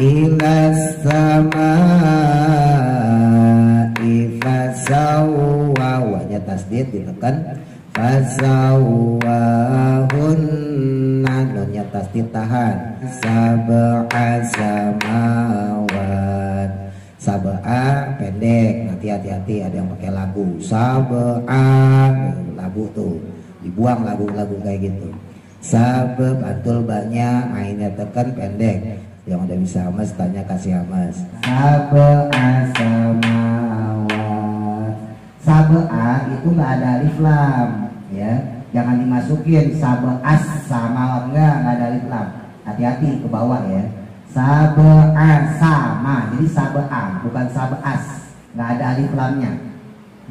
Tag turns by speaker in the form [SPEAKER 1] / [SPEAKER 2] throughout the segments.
[SPEAKER 1] ilas samai fasawwa, wanya tasdid ditekan, fasawwahunna, nunnya tasdid tahan, sab'a samawat, sab'a pendek, nanti hati-hati ada yang pakai lagu, sab'a lagu tuh dibuang lagu-lagu kayak gitu. Sabab antul banyak, ainnya tekan pendek. Yang udah bisa hamas tanya kasih hamas. Sab'a samawat. Sab'a itu nggak ada alif lam, ya. Jangan dimasukin sab'as samawat, nggak ada alif lam. Hati-hati ke bawah ya. Sab'a sama, jadi sab'a bukan sab'as, nggak ada alif lamnya.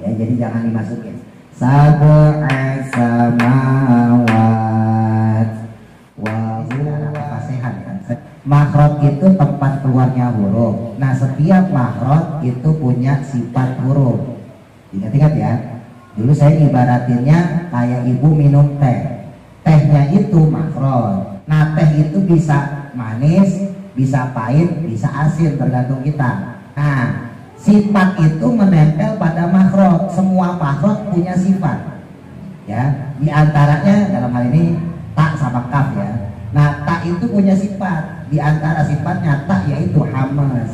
[SPEAKER 1] Ya, jadi jangan dimasukin. Sab'a samawat wa huwa fasihan kan. Makhraj itu tempat keluarnya huruf. Nah, setiap makhraj itu punya sifat huruf. Ingat-ingat ya. Dulu saya ibaratinnya kayak ibu minum teh. Tehnya itu makhraj. Nah, teh itu bisa manis, bisa pahit, bisa asin, tergantung kita. Nah, sifat itu menempel pada makhraj. Semua makhraj punya sifat. Ya, di antaranya dalam hal ini ta sama kaf ya. Nah, ta itu punya sifat. Di antara sifatnya ta yaitu hamas.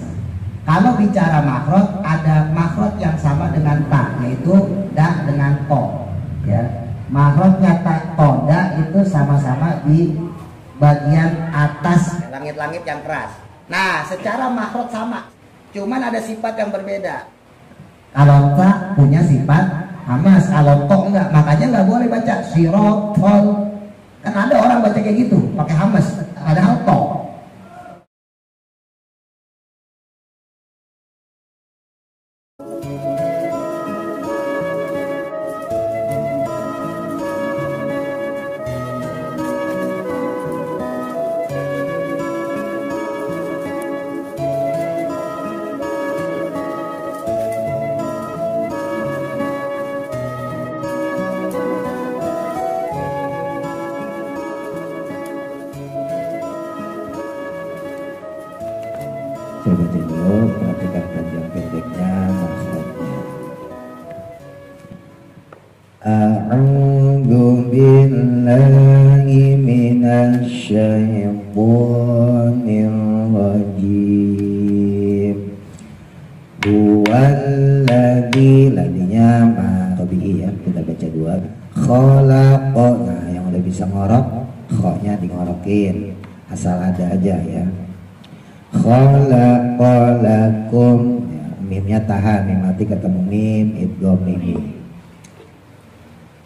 [SPEAKER 1] Kalau bicara makhraj, ada makhraj yang sama dengan ta, yaitu da dengan to. Ya, makhrajnya ta, to, da itu sama-sama di bagian atas langit-langit yang keras. Nah, secara makhraj sama. Cuman ada sifat yang berbeda. Kalau ta punya sifat hamas, kalau to enggak. Makanya nggak boleh baca sirotol. Kan ada orang baca kayak gitu, pakai hamas. Padahal to. Saya baca dulu, perhatikan panjang pendeknya maksudnya. A'udzu billahi minasy syaithanir rajim. Huwallazi, ladinya ma tabi'i ya, kita baca dua. Khalaqa, nah yang udah bisa ngorok, kho-nya dingorokin, asal ada aja ya. Khalaqalakum, ya, mimnya tahan, mim mati ketemu mim, idgham mim.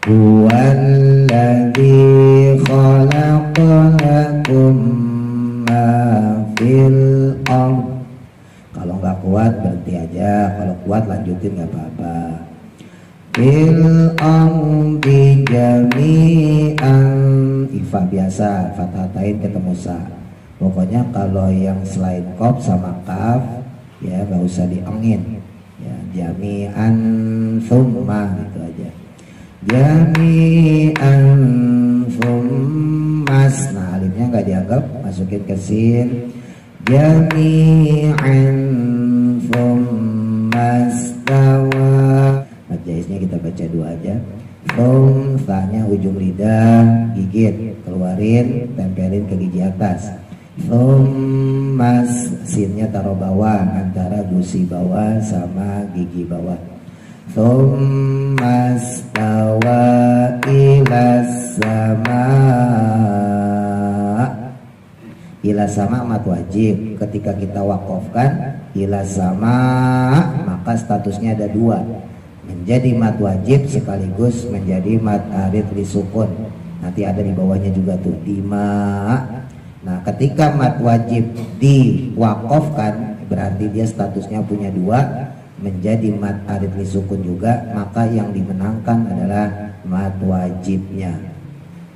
[SPEAKER 1] Huwallazi khalaqalakum ma fil ardh. Kalau nggak kuat berhenti aja, kalau kuat lanjutin nggak apa-apa. Fil ardi jami'an, ifa biasa, fathatain ketemu sa. Pokoknya kalau yang selain qaf sama kaf ya nggak usah diengin ya, jami'an summa gitu aja, jami'an summas. Nah, alifnya nggak dianggap, masukin ke sin, jami'an summas tawa. Mad jaiznya kita baca dua aja. Sa-nya ujung lidah gigit, keluarin, tempelin ke gigi atas. Mas, sinnya taruh bawah antara gusi bawah sama gigi bawah. Mas tawa ilas sama. Ilas sama mat wajib. Ketika kita wakofkan ilas sama, maka statusnya ada dua, menjadi mat wajib sekaligus menjadi mat arid li sukun. Nanti ada di bawahnya juga tuh dima. Nah, ketika mat wajib diwakofkan berarti dia statusnya punya dua, menjadi mat arid li sukun juga, maka yang dimenangkan adalah mat wajibnya.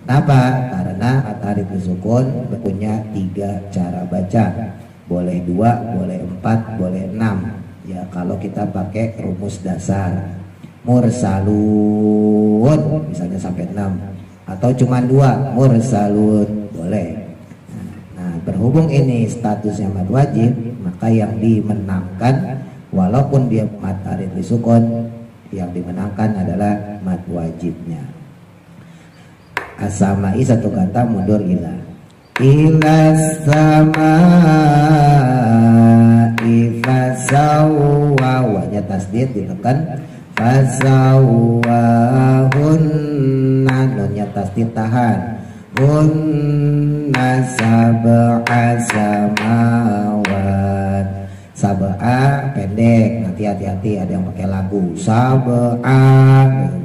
[SPEAKER 1] Kenapa? Karena mat arid li sukun punya tiga cara baca, boleh dua, boleh empat, boleh enam. Ya, kalau kita pakai rumus dasar mursalun misalnya sampai 6, atau cuma 2 mursalun boleh. Nah,
[SPEAKER 2] berhubung ini statusnya mad wajib, maka yang dimenangkan walaupun dia mad arid disukun, yang dimenangkan adalah mad wajibnya. As-samai satu kata mundur ila samai fasawwa, wanya tasdid ditekan, fasawwahunna, nunnya tasdid tahan, hunna sab'a samawat. Sab'a pendek, nanti hati-hati ada yang pakai lagu sab'a,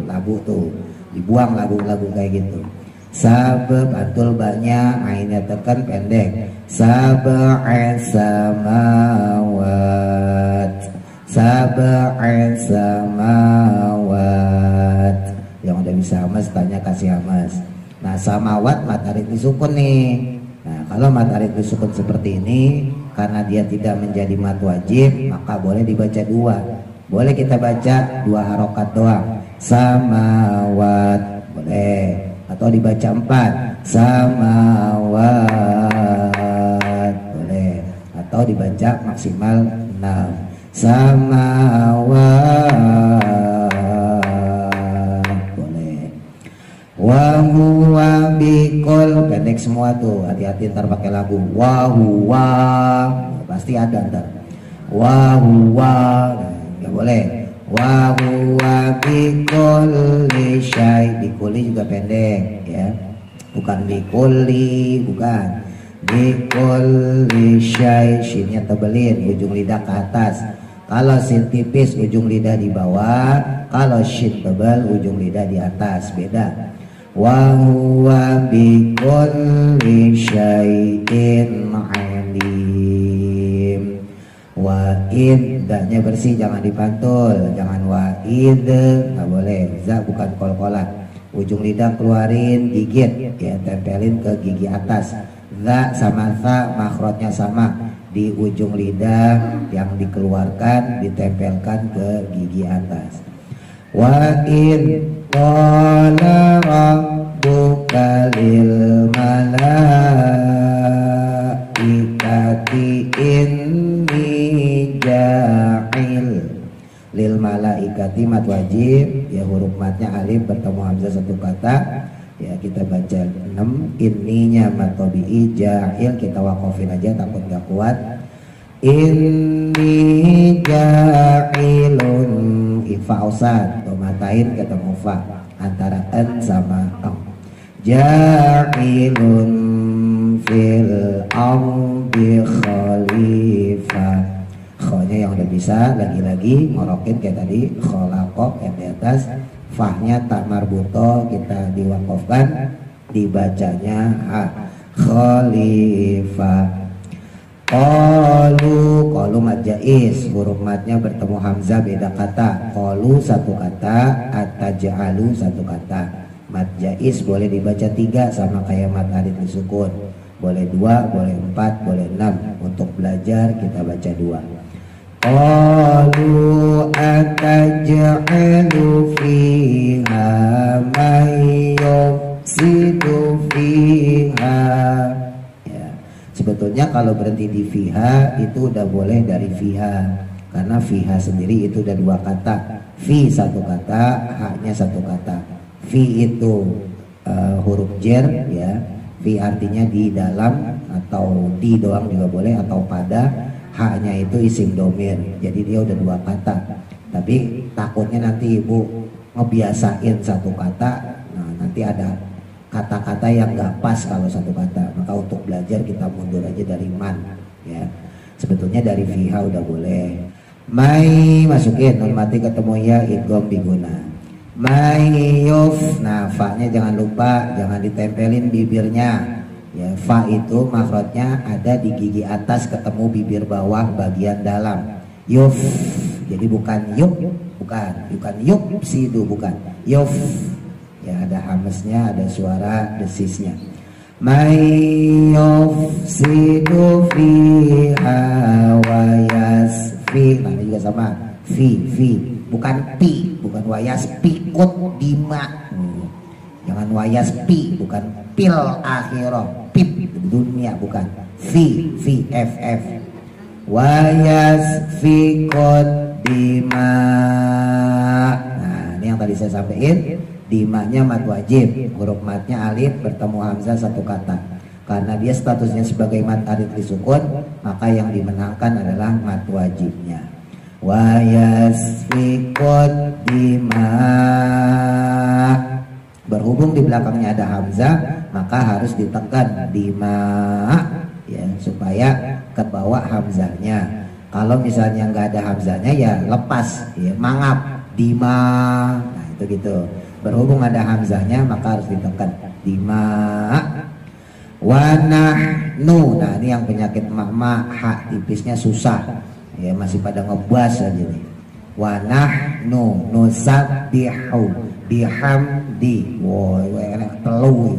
[SPEAKER 2] lagu tuh dibuang lagu-lagu kayak gitu. Sabab antul banyak, ainnya tekan pendek, sab'a samawat, sab'a samawat. Yang udah bisa Hamas tanya kasih Hamas. Nah samawat mad arid disukun nih. Nah kalau mad arid disukun seperti ini, karena dia tidak menjadi mad wajib, maka boleh dibaca dua. Boleh kita baca dua harokat doang, samawat boleh, atau dibaca 4 samawat boleh, atau dibaca maksimal 6 samawat boleh. Wa huwa bikul, pendek semua tuh, hati-hati ntar pakai lagu wa huwa, pasti ada ntar wa huwa, nggak boleh. Wa huwa bikulli syai, bikulli juga pendek ya, bukan bikulli, bukan bikulli syai, shinnya tebelin, ujung lidah ke atas. Kalau shin tipis ujung lidah di bawah, kalau shin tebal ujung lidah di atas, beda. Wa huwa bikulli syai'in alim. Wa'id, daknya bersih, jangan dipantul, jangan wa'id, nggak boleh. Za bukan kol-kolan, ujung lidah keluarin, gigit ya, tempelin ke gigi atas. Za sama tha makhrajnya sama, di ujung lidah yang dikeluarkan ditempelkan ke gigi atas. Wa'id qala rabbuka lil malaikati inni ja'il. Lil malaikati mad wajib ya, huruf madnya alif bertemu hamzah satu kata ya, kita baca 6. Inninya mad tabi'i, ja'il kita wakofin aja takut gak kuat. Inni ja'ilun, ifa ausad, tomatain ketemu fa antara en sama ang. Ja'ilun fil ardi khalifah, khonya yang udah bisa, lagi-lagi ngorokin kayak tadi, kholaqoh yang di atas, fahnya tak marbuto kita diwakofkan, dibacanya ha, khalifah. Qalu, qalu mad jaiz, huruf madnya bertemu hamzah beda kata. Qalu satu kata, ataj'alu satu kata. Mad jaiz boleh dibaca 3 sama kayak mad arid disukun, boleh 2, boleh 4, boleh 6. Untuk belajar kita baca 2. Qalu ataj'alu fiha may yufsidu fiha. Sebetulnya kalau berhenti di fiha itu udah boleh dari fiha, karena fiha sendiri itu udah 2 kata, fi satu kata, haknya satu kata. Fi itu huruf jer ya, fi artinya di dalam atau di doang juga boleh, atau pada. Haknya itu isim domir, jadi dia udah 2 kata. Tapi takutnya nanti ibu ngebiasain satu kata, nah nanti ada kata-kata yang gak pas kalau satu kata. Maka untuk belajar kita mundur aja dari man ya. Sebetulnya dari fiha udah boleh. Mai masukin nun mati ketemu ya, idgham biguna. Mai yuf, nah fa-nya jangan lupa, jangan ditempelin bibirnya ya. Fa itu makhrajnya ada di gigi atas ketemu bibir bawah bagian dalam. Yuf, jadi bukan yup, bukan yup sidu, bukan yuf ya, ada hamesnya, ada suara desisnya. May yufsidu fiha wa yasfi, nah ini juga sama, fi bukan pi, bukan wa yasfi, kot dima Jangan wayas pi, bukan pil akhirah, pip dunia, bukan fi f. Wayas fi dima. Nah, ini yang tadi saya sampaikan. Dimanya mad wajib, huruf madnya alif bertemu hamzah satu kata. Karena dia statusnya sebagai mad alif disukun, maka yang dimenangkan adalah mad wajibnya. Wayas fi dima. Berhubung di belakangnya ada hamzah, maka harus ditekan dima, ya, supaya ke bawah hamzahnya. Kalau misalnya nggak ada hamzahnya ya lepas, ya, mangap dima. Nah itu gitu. Berhubung ada hamzahnya maka harus ditekan dima. Wanahnu. Nah ini yang penyakit mama, hak tipisnya susah, ya, masih pada ngebas aja nih. Wanahnu nusabbihu bihamdi. Woi enak telu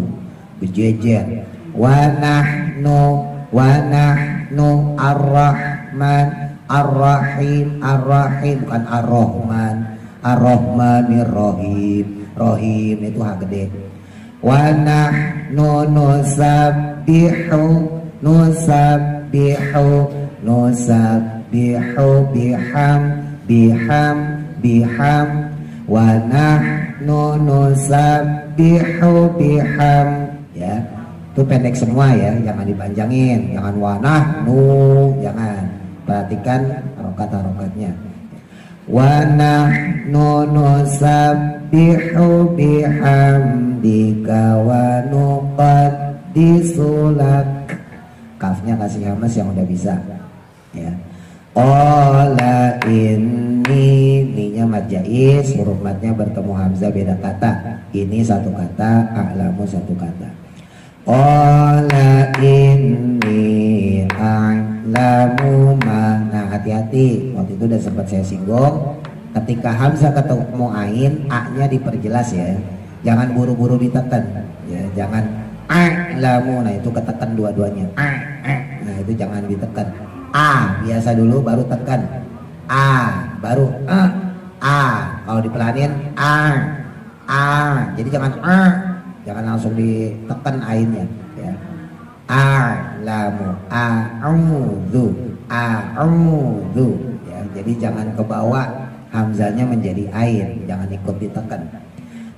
[SPEAKER 2] bejejer. Wanahnu ar-rahman ar-rahim. Ar-rahim bukan ar-rahman. Ar-rahmanir rahim. Rahim itu hak gede. Wanahnu nusabbihu biham. Wanahnu nusabbihu biham. Ya, itu pendek semua ya, jangan dipanjangin, jangan wanahnu, jangan. Perhatikan harokat-harokatnya. Wanahnu nusabbihu bihamdika wa nuqaddisu lak. Kafnya kasih hamas yang udah bisa, ya. Qala inni, ninya mad jaiz, huruf madnya bertemu hamzah beda kata. Ini satu kata, a'lamu satu kata. Qala inni a'lamu ma. Nah hati-hati, waktu itu udah sempat saya singgung. Ketika hamzah ketemu ain, a-nya diperjelas ya. Jangan buru-buru ditekan, ya. Jangan a'lamu, nah itu ketekan dua-duanya. Nah itu jangan ditekan. A biasa dulu baru tekan. A baru a. Kalau dipelanin a. Jadi jangan jangan langsung ditekan ainnya, ya. A'lamu, a'udzu, ya. Jadi jangan ke bawah, hamzanya menjadi ain, jangan ikut ditekan.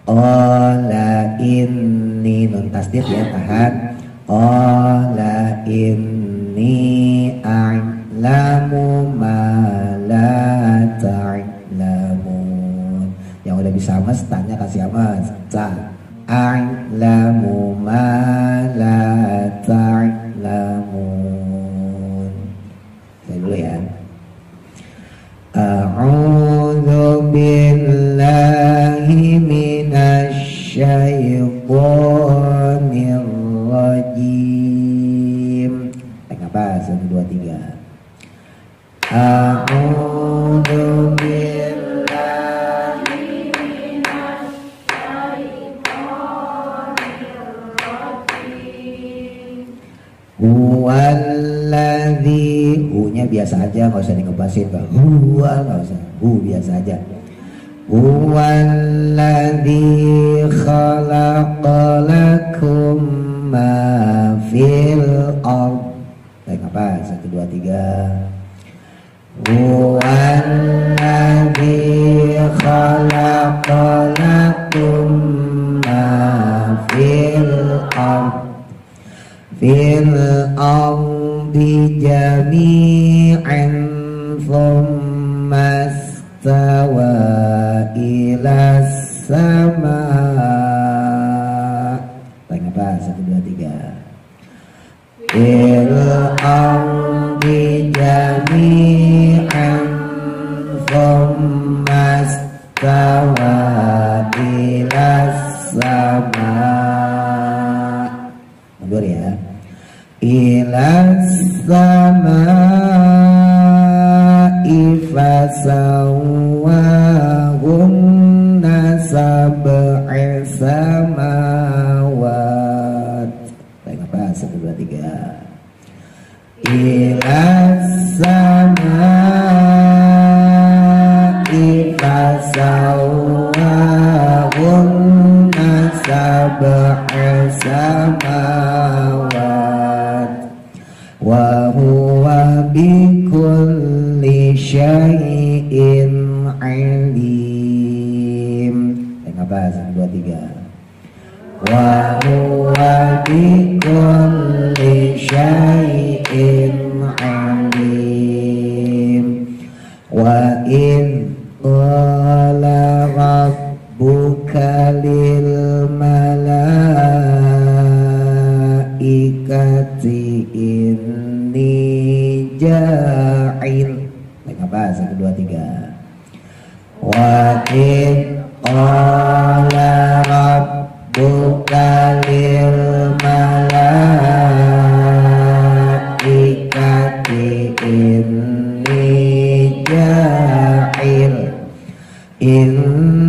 [SPEAKER 2] Qala inni, nun tasdid ya, tahan. Qala inni a'lamu ma la ta'lamun. Yang udah bisa hamas tanya kasih hamas. A'lamu ma la ta'lamun. Saya dulu ya. A'udzu billahi minasy syaithanir rajim. Apa? 1, 2, 3. A'udzu billahi minasy syaithanir rajim. Huwallazi, hu-nya biasa aja, nggak usah dikebasin, Pak. Huwa nggak usah, hu biasa aja. Huwallazi khalaqalakum ma fil ardh. Baik, apa? 1, 2, 3. Huwallazi khalaqalakum ma fil ardh. Fil ardi jami'an thumma istawa ila sama. Baik, apa? 1, 2, 3. Fil ardi jami'an thumma istawa ila sama. Mundur ya. Ila samaa'i fasawwahunna sab'a samawat. Baik, apa? 1, 2, 3. Ila samaa'i fasawwahunna sab'a bikulli syai'in alim. Apa? 1, 2, 3. Wa huwa bikulli syai'in alim. Wa in qala rabbuka lil malaikati inni ja'il. Apa? 1, 2, 3. Wa in qala rabbuka lil malaikati inni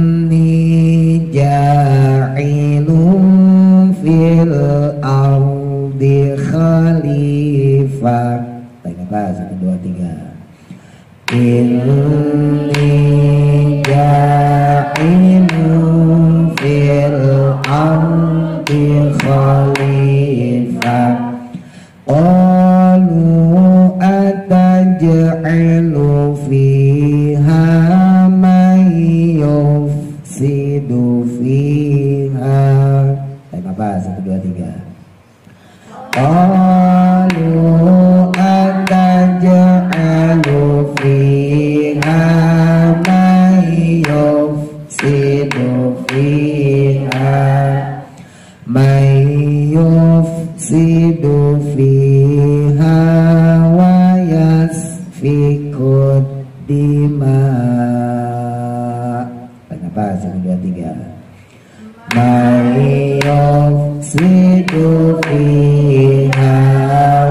[SPEAKER 2] ja'ilun fil ardi khalifah. Apa? 1, 2, 3. Inni ja'ilun fil ardi khalifah. Qalu ataj'alu fiha man yufsidu fiha. Apa? 1, 2, 3. Qalu ataj'alu fiha man yufsidu fiha wa yasfikud dima. Apa? 1, 2, 3. Man yufsidu fiha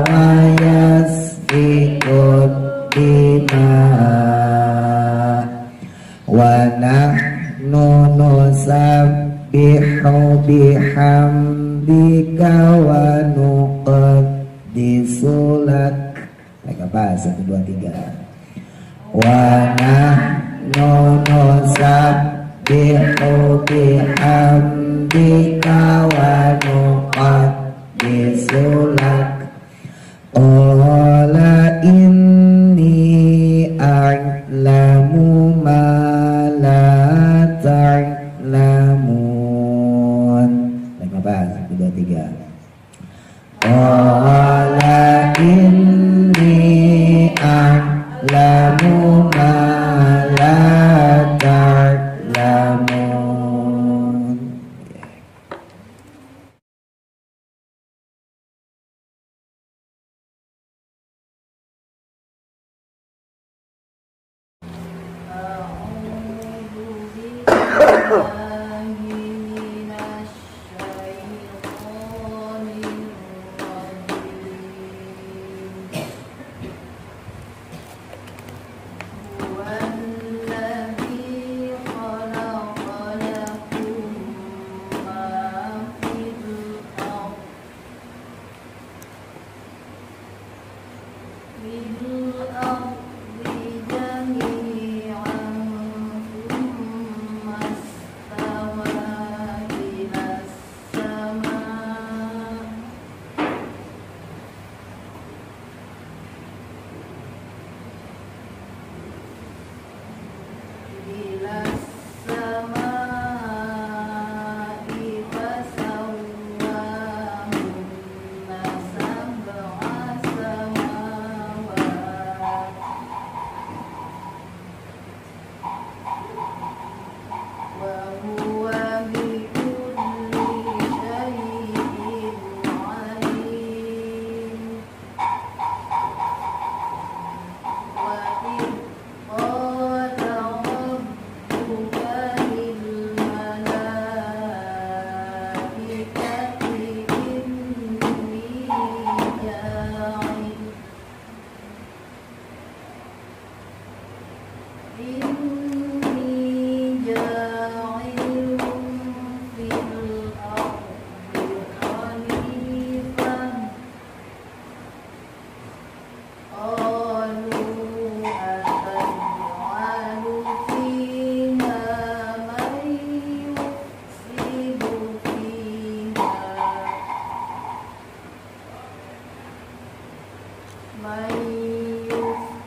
[SPEAKER 2] wa yasfikud dima wa nahnu nusabbihu bihamdika wa nuqaddisu lak. Apa? 1, 2, 3. Wa nahnu nusabbihu bihamdika wa nuqaddisu lak. Qala inni a'lamu ma la ta'lamun. Apa? 1, 2, 3. Qala inni a'lamu ma la ta'lamun.
[SPEAKER 3] من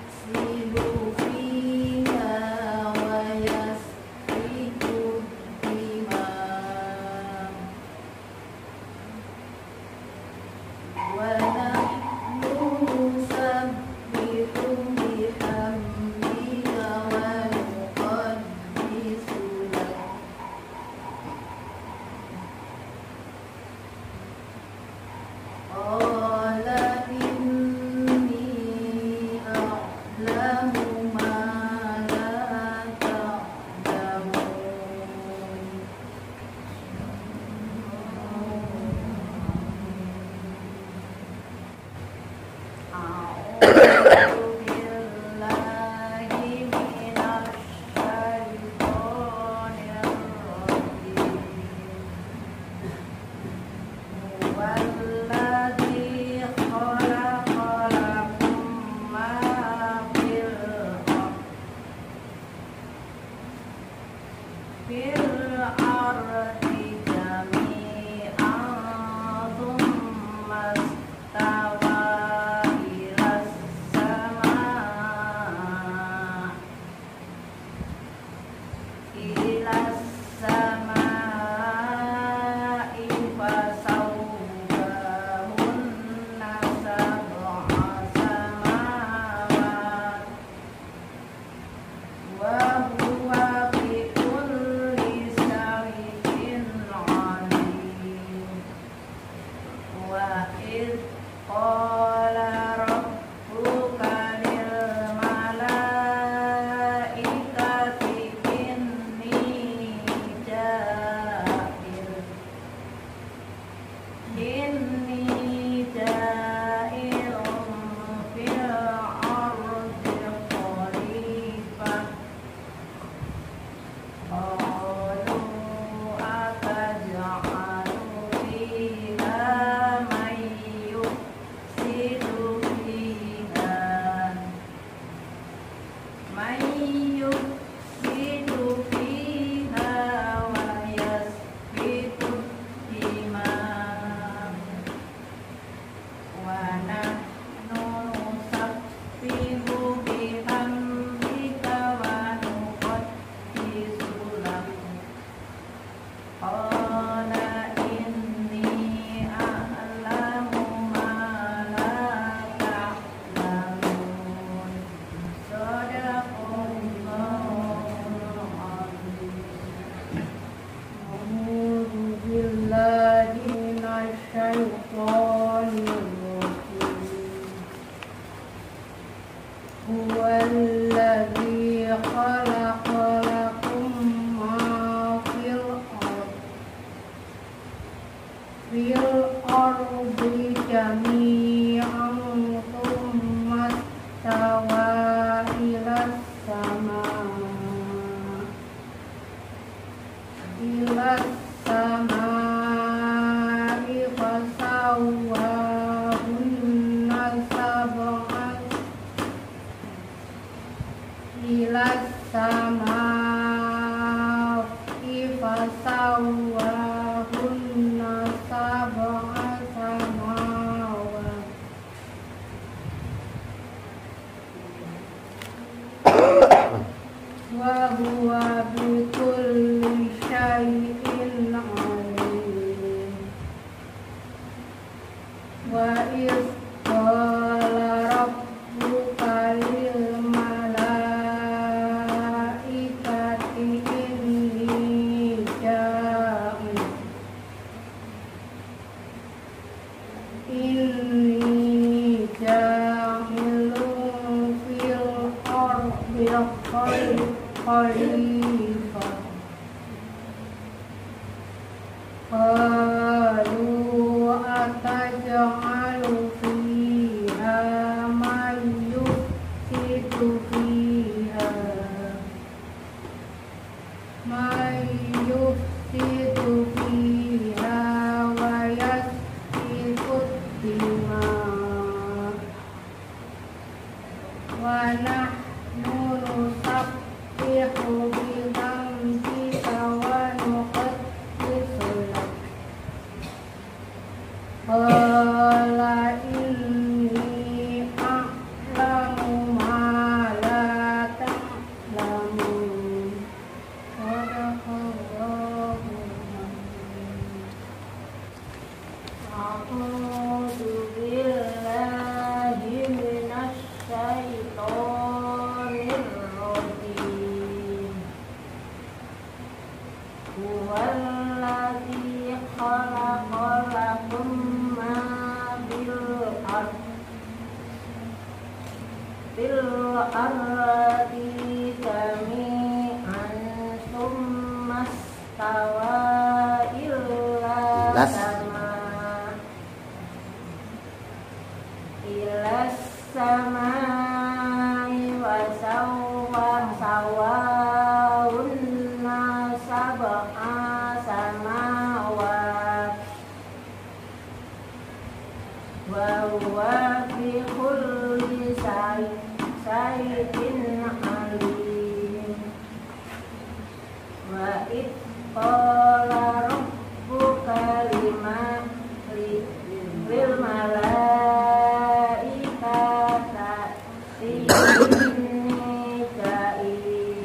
[SPEAKER 3] wa huwa fi kulli shay'in alim.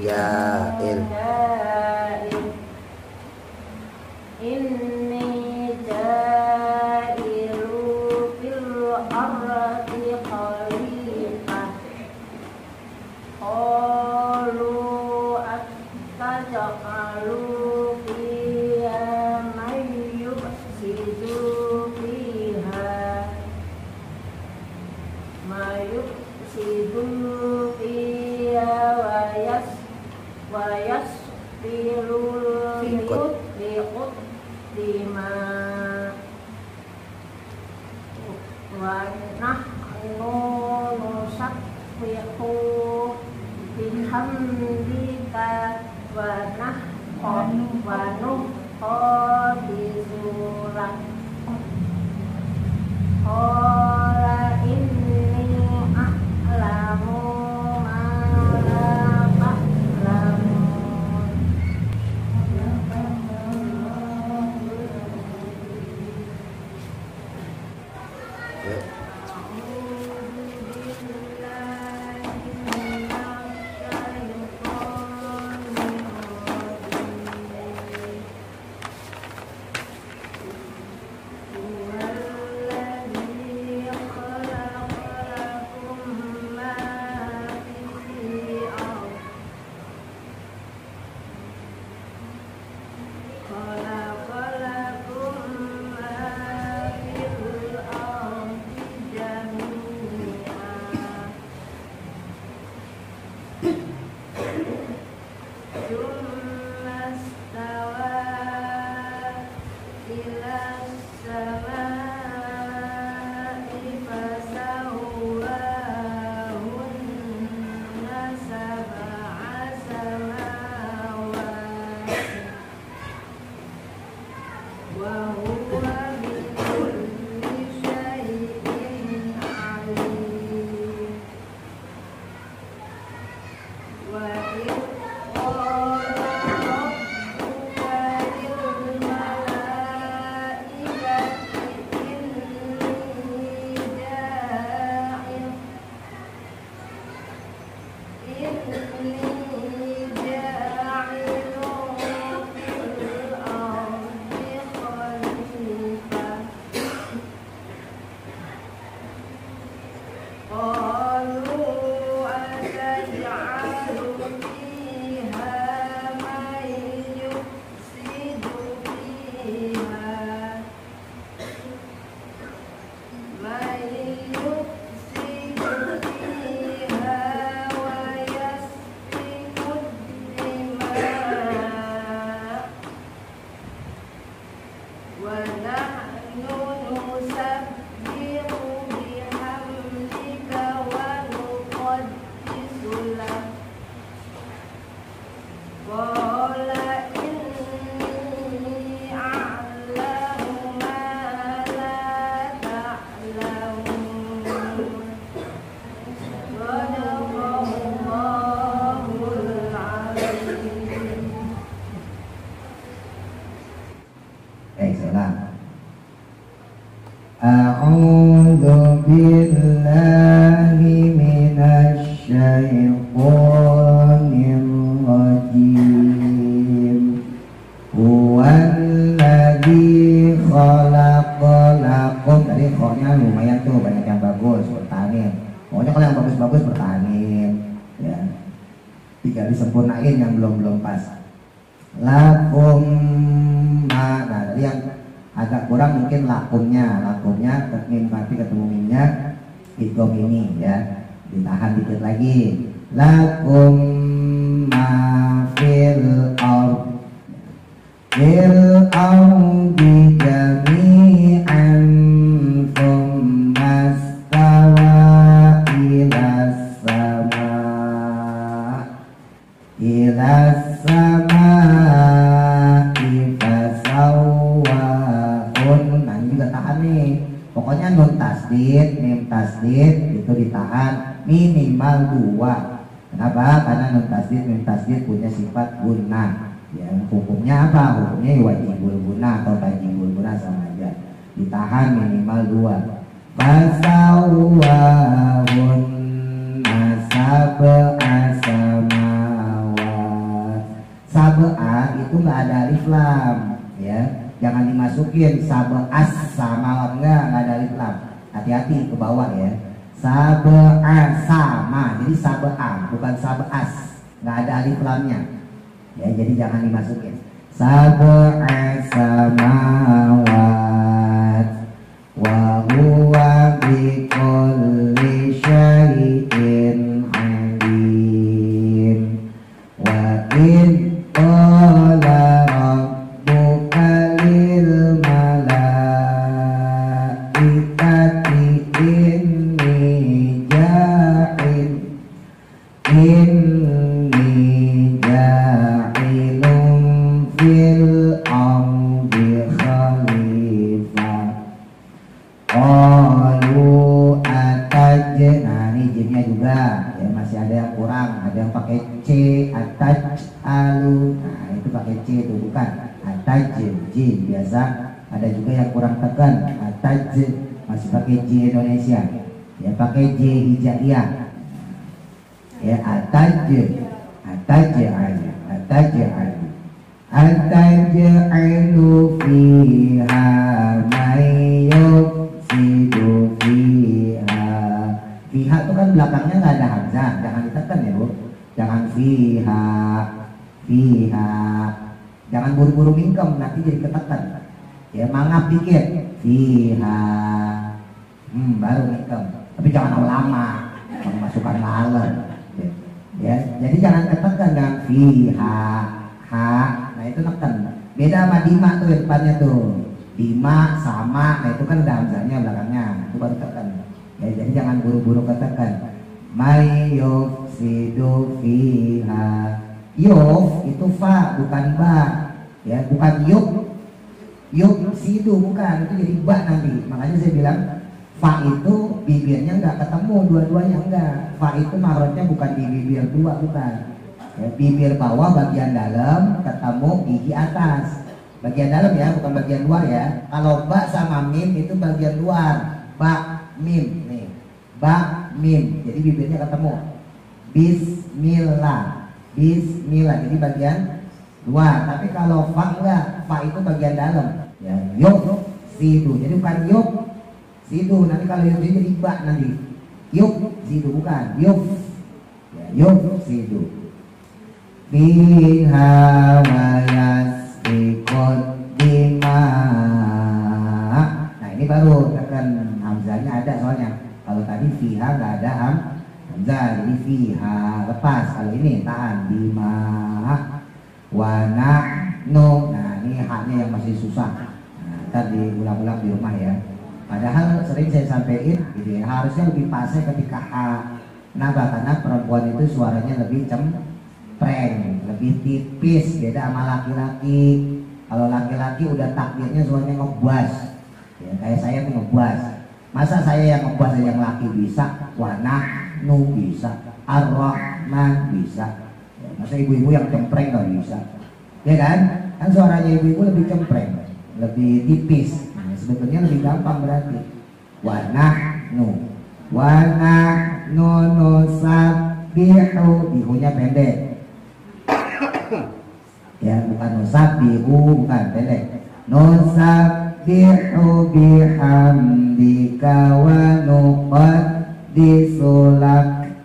[SPEAKER 2] Jail.
[SPEAKER 3] Inni jailu fil ardi khalifah. Qalu ataj'alu fiha man yufsidu fiha wa yasfilul liqut lima wa nahnu nusabbihu bihamdika wa nuqaddisu lak. Qala inni a'lamu ma la ta'lamun.
[SPEAKER 2] A'udzu billahi minasy syaithanir rajim. Huwallazi khalaqalakum. Tadi kok-nya lumayan tuh, banyak yang bagus, bertahanin. Pokoknya kalau yang bagus-bagus bertahanin ya. Tinggal disempurnain yang belum pas. Lakum ma. Nah, tadi yang agak kurang mungkin lakumnya mim mati ketemu mimnya idgham ini ya, ditahan dikit lagi. Lakum ma fil ardi jami'an thumma stawa ila sama pokoknya nun tasdid, mim tasdid itu ditahan minimal 2. Kenapa? Karena nun tasdid, mim tasdid punya sifat guna. Ya, hukumnya apa? Hukumnya wajibul guna atau tajibul guna sama aja. Ditahan minimal 2. Fasawwahunna
[SPEAKER 1] sab'a samawat. Sab'a itu nggak ada alif lam, ya. Jangan dimasukin sab'as samawat, nggak ada alif lam. Hati-hati ke bawah ya. Sab'a sama, jadi sab'a bukan sab'as, nggak ada alif lamnya. Ya, jadi jangan dimasukin. Sab'a samawat wa huwa bikulli syai'in alim. Wa in qala rabbuka lil malaikati inni ja'ilun fil ardi khalifah. Qalu nah ini jinnya juga ya, masih ada yang kurang, ada yang pakai C, ataj'alu. Nah itu pakai C itu bukan ataj, jin biasa. Ada juga yang kurang tekan, ataj, masih pakai J Indonesia ya, pakai J hijaiyah ya, ataj'alu fiha may yufsidu fiha. Fiha itu kan belakangnya nggak ada hamzah, jangan ditekan ya Bu, jangan fiha, jangan buru-buru mingkem, nanti jadi ketekan ya, mangap dikit fiha, baru mingkem, tapi jangan lama memasukkan laler ya, jadi jangan ketekan, jangan fiha, nah itu neken. Beda sama dima tuh depannya tuh, dima sama, nah itu kan ada hamzahnya belakangnya, itu baru tekan ya, jadi jangan buru-buru ketekan. May yufsidu fiha, yuf itu fa bukan ba ya, bukan yuk sidu bukan, itu jadi ba nanti. Makanya saya bilang fa itu bibirnya nggak ketemu dua-duanya, enggak. Fa itu makrotnya bukan di bibir dua, bukan ya, bibir bawah bagian dalam ketemu gigi atas bagian dalam ya, bukan bagian luar ya. Kalau ba sama mim itu bagian luar, ba mim nih, ba mim, jadi bibirnya ketemu. Bismillah jadi bagian luar. Tapi kalau fa enggak, fa itu bagian dalam ya. Yuk sidu, jadi bukan yuk sidu, nanti kalau yuk sidu jadi ba nanti. Yuk sidu bukan yuk ya, yuk sidu. Fiha wa yasbiqud dima. Nah ini baru tekan hamzahnya ada soalnya. Kalau tadi fiha nggak ada hamzah, jadi fiha lepas. Kalau ini tahan dima wa nahnu. Nah ini haknya yang masih susah. Nah, ntar diulang-ulang di rumah ya. Padahal sering saya sampaikan gitu ya, harusnya lebih pasnya ketika kenapa? Karena perempuan itu suaranya lebih cempreng, lebih tipis, beda sama laki-laki. Kalau laki-laki udah takdirnya suaranya ngebas ya, kayak saya tuh ngebas. Masa saya yang ngebas yang laki bisa, wa nahnu bisa, ar-rahman bisa ya, masa ibu-ibu yang cempreng gak bisa ya kan? Kan suaranya ibu-ibu lebih cempreng, lebih tipis. Sebetulnya lebih gampang berarti. Wa nahnu nusabbihu, bihunya pendek ya, bukan nusabbihu, bukan pendek. Nusabbihu bihamdika wa nuqaddisu lak.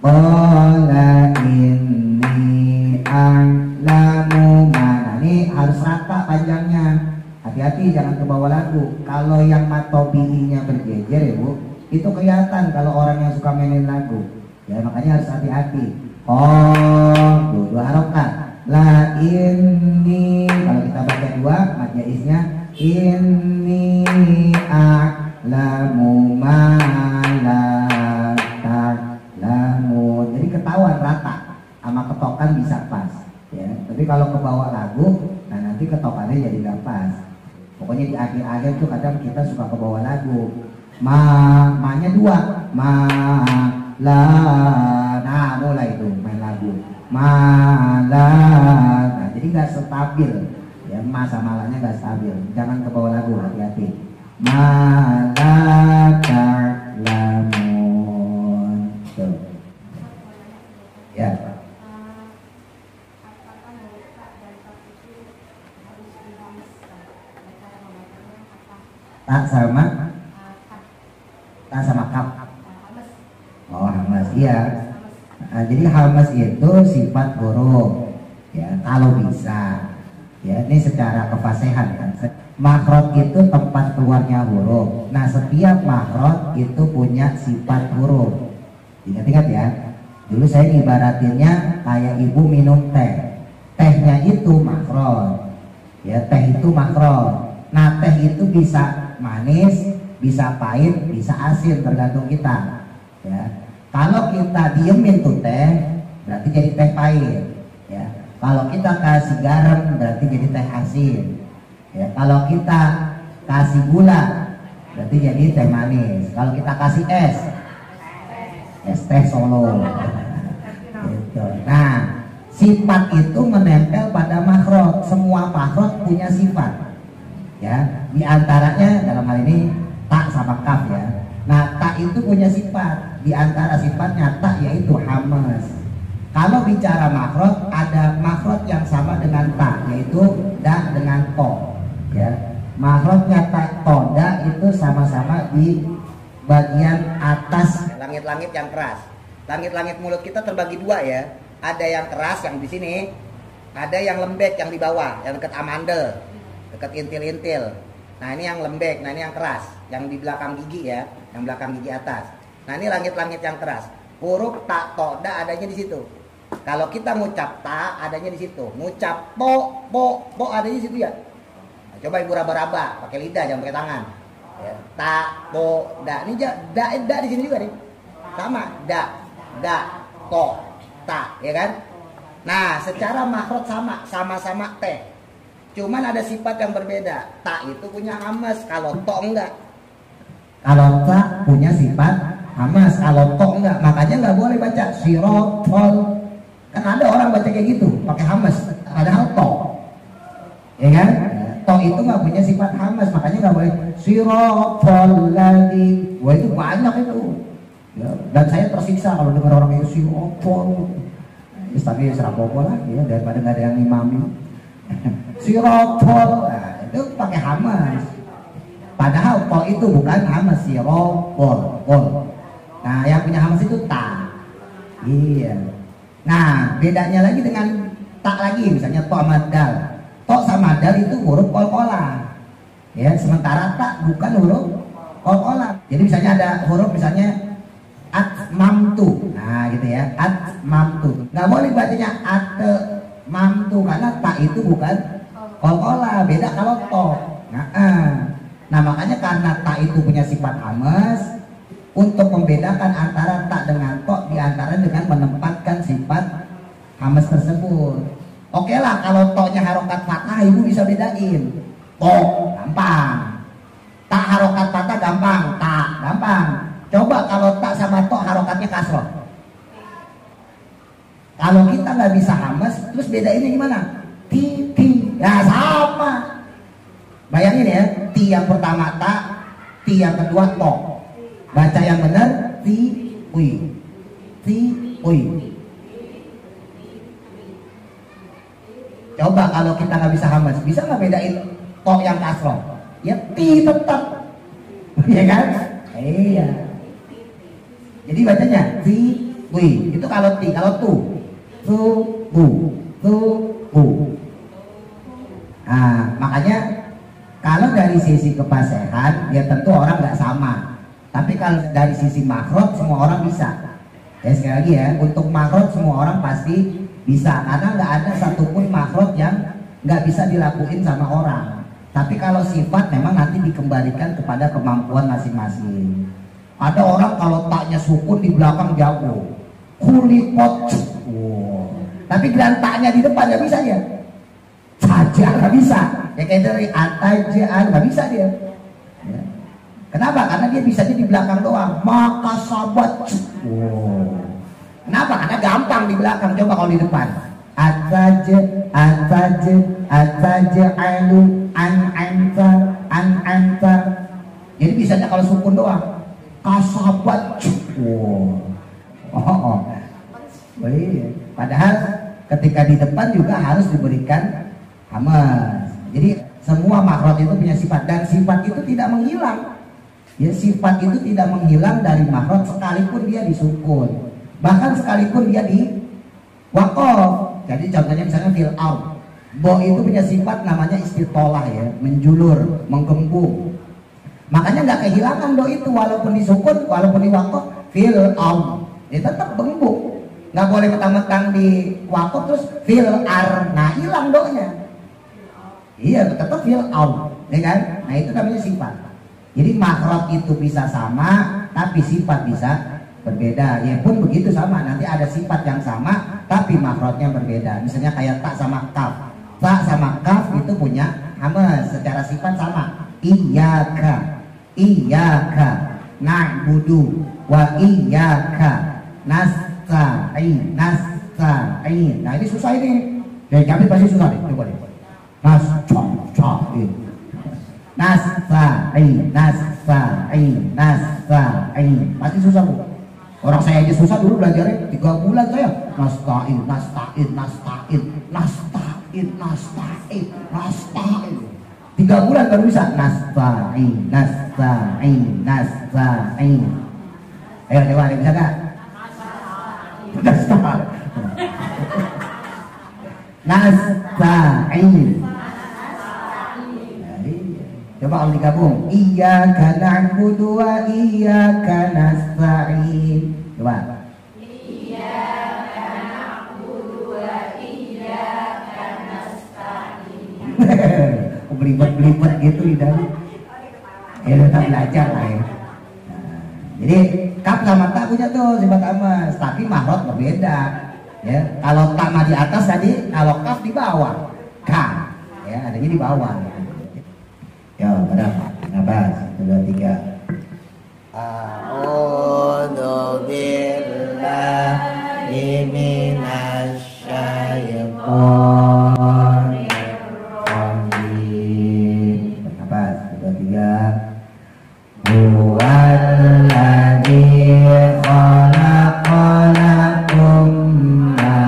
[SPEAKER 1] Qala inni a'lamu ma. Ini harus rata panjangnya. Hati-hati jangan ke bawah lagu. Kalau yang matobi'inya berjejer ya Bu, itu kelihatan kalau orang yang suka mainin lagu ya, makanya harus hati-hati. Oh, dua harokat. La inni, kalau kita baca dua, mad jaiznya inni a'lamu ma la ta'lamun. Jadi ketahuan rata, sama ketokan bisa pas ya. Tapi kalau ke bawah lagu, nah nanti ketokannya jadi gak pas. Pokoknya di akhir-akhir tuh kadang kita suka ke bawah lagu. Ma-nya dua, ma la. Nah mulai itu main lagu ma la. Nah jadi gak stabil ya, ma sama la nya gak stabil. Jangan ke bawah lagu, hati-hati. Ma la ta'lamun. Tuh Ya.
[SPEAKER 3] Apakah muka dan tak itu harus dihaluskan? Cara membacanya apa?
[SPEAKER 1] Tak sama
[SPEAKER 3] Kap,
[SPEAKER 1] tak sama kap.
[SPEAKER 3] hamas,
[SPEAKER 1] Oh, hamas. Iya.
[SPEAKER 3] hamas.
[SPEAKER 1] Nah, jadi hamas itu sifat huruf. Ya, kalau bisa. Ya, ini secara kefasihan kan. Makhraj itu tempat keluarnya huruf. Nah, setiap makhraj itu punya sifat huruf. Ingat-ingat ya. Dulu saya ibaratinnya kayak ibu minum teh. Tehnya itu makhraj. Ya, teh itu makhraj. Nah, teh itu bisa manis, bisa pahit, bisa asin, tergantung kita. Ya. Kalau kita diemin tuh teh, berarti jadi teh pahit. Ya. Kalau kita kasih garam, berarti jadi teh asin. Ya. Kalau kita kasih gula, berarti jadi teh manis. Kalau kita kasih es teh Solo. Gitu. Nah, sifat itu menempel pada makhraj. Semua makhraj punya sifat. Ya, di antaranya dalam hal ini tak sama kaf ya. Nah, tak itu punya sifat. Di antara sifatnya tak yaitu hamas. Kalau bicara makhraj, ada makhraj yang sama dengan tak, yaitu da dengan to. Ya, makhrajnya tak to da itu sama-sama di bagian atas langit-langit yang keras. Langit-langit mulut kita terbagi dua ya. Ada yang keras yang di sini, ada yang lembek yang di bawah, yang dekat amandel, dekat intil-intil. Nah, ini yang lembek, nah ini yang keras, yang di belakang gigi ya, yang belakang gigi atas. Nah, ini langit-langit yang keras. Huruf ta to da adanya di situ. Kalau kita ngucap ta adanya di situ. Ngucap po adanya di situ ya. Nah, coba ibu raba-raba pakai lidah jangan pakai tangan. Ya, ta po da. Ini da di sini juga nih. Sama da to ta, ya kan? Nah, secara makhraj sama-sama teh. Cuman ada sifat yang berbeda. Ta itu punya hamas, kalau to enggak. Kalau ta punya sifat hamas, kalau to enggak. Makanya enggak boleh baca sirotol. Kan ada orang baca kayak gitu, pakai hamas, padahal to. Ya kan? To itu enggak punya sifat hamas, makanya enggak boleh sirotol lagi. Wah, itu banyak itu. Ya, dan saya tersiksa kalau dengar orang yang sirotol. Tapi serapopo lah ya, daripada enggak ada yang ngimami. Sirotol, nah, itu pakai hamas. Padahal to itu bukan hamas, sirotol. Nah, yang punya hamas itu ta. Iya. Nah, bedanya lagi dengan tak lagi, misalnya to sama dal. To sama dal itu huruf qalqalah. Ya, sementara tak bukan huruf qalqalah. Jadi misalnya ada huruf misalnya atmamtu. Nah, gitu ya. Atmamtu. Enggak boleh bacanya atmamtu karena tak itu bukan qalqalah, beda kalau to. Nah, makanya karena tak itu punya sifat hamas, untuk membedakan antara tak dengan to diantara dengan menempatkan sifat hamas tersebut. Oke lah, kalau to-nya harokat fathah ibu bisa bedain. To gampang. Tak harokat fathah gampang, tak gampang. Coba kalau tak sama to harokatnya kasroh. Kalau kita nggak bisa hamas, terus bedainnya gimana? Ti. Ya sama. Bayangin ya, ti yang pertama ta, ti yang kedua to. Baca yang benar ti ui. Coba kalau kita nggak bisa hamas, bisa nggak bedain to yang kasroh? Ya ti tetap, ya kan? Iya. Jadi bacanya ti ui. Itu kalau ti, kalau tu bu. Nah, makanya kalau dari sisi kefasihan ya tentu orang nggak sama. Tapi kalau dari sisi makhraj semua orang bisa. Ya sekali lagi ya, untuk makhraj semua orang pasti bisa karena nggak ada satupun makhraj yang nggak bisa dilakuin sama orang. Tapi kalau sifat memang nanti dikembalikan kepada kemampuan masing-masing. Ada orang kalau taknya sukun di belakang jago, kulikot, tapi geran taknya di depan nggak bisa ya. Saja nggak bisa, ya kayak dari atajaan nggak bisa dia. Ya. Kenapa? Karena dia bisanya di belakang doang. Maka sabat. Kenapa? Karena gampang di belakang. Coba kalau di depan. Ataja, alu, anta. Jadi bisanya kalau sukun doang. Kasabat. Oh iya. Padahal ketika di depan juga harus diberikan hamas. Jadi semua makhraj itu punya sifat dan sifat itu tidak menghilang. Ya, sifat itu tidak menghilang dari makhraj sekalipun dia disukun. Bahkan sekalipun dia di waqaf. Jadi contohnya misalnya fil ard. Bo itu punya sifat namanya istitolah ya, menjulur, menggembung. Makanya nggak kehilangan do itu walaupun disukun, walaupun di waqaf fil ard. Dia tetap gembung. Nggak boleh mentang-mentang di waqaf terus fil ar. Nah, hilang do-nya. Iya, tetap fil ard, ya kan? Nah, itu namanya sifat. Jadi makhraj itu bisa sama, tapi sifat bisa berbeda. Ya pun begitu sama. Nanti ada sifat yang sama, tapi makhrajnya berbeda. Misalnya kayak tak sama kaf. Tak sama kaf itu punya hamas, secara sifat sama. Iyyaka, iyyaka na'budu wa iyyaka nasta'in, nasta'in. Nah, ini susah ini. Dari kami pasti susah nih. Coba deh. Nasta'in, nasta'in, nasta'in, nasta'in. Pasti susah, Bu. Orang saya aja susah dulu belajarnya 3 bulan saya. Nasta'in, nasta'in, nasta'in, nasta'in, nasta'in, nasta'in. 3 bulan baru bisa. Nasta'in, nasta'in, nasta'in. Ayo Dewa, ada bisa gak? Nasta'in. Nasta'in. Coba kalau digabung, iyyaka na'budu wa iyyaka nasta'in. Coba. Iyyaka na'budu wa iyyaka nasta'in. Belibet-belibet gitu lidah. Ya tetap belajar lah ya. Nah, jadi kaf sama tak punya tuh sifat hamas, tapi makhraj berbeda. Ya, kalau tak mah di atas tadi, kalau kaf di bawah. Ka. Ya, adanya di bawah. Ya, berapa? Nabas, 1, 2, 3. A'udzu billahi minasy syaithanir rajim. Nabas, 1, 2, 3. Huwallazi khalaqalakum ma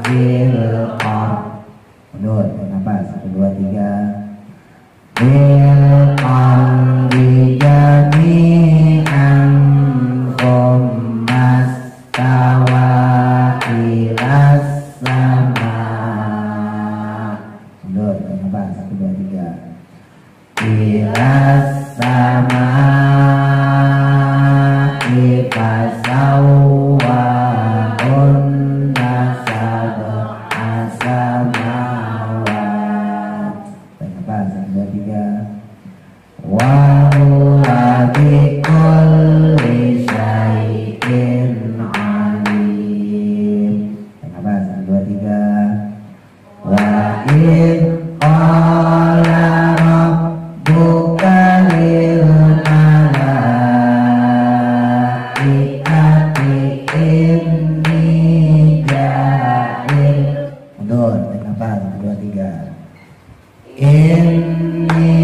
[SPEAKER 1] fil ardh. Mundur, nabas, 1, 2, 3. Bilqamdi jami'an thumma stawa ilas sama. Mundur, kenapa? 1, 2, 3. Ilas sama ifasawa unna sab'a samawat. Kenapa? 1, 2, 3. Wa huwa bikulli syai'in alim. Kenapa? 1, 2, 3. Wa in qala rabbuka lil malaikati inni ja'il. Mundur. Kenapa? 1, 2, 3. Inni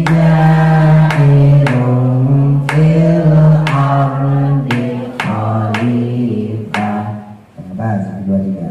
[SPEAKER 1] ja'ilun fil ardi khalifah. Kenapa? 1, 2, 3.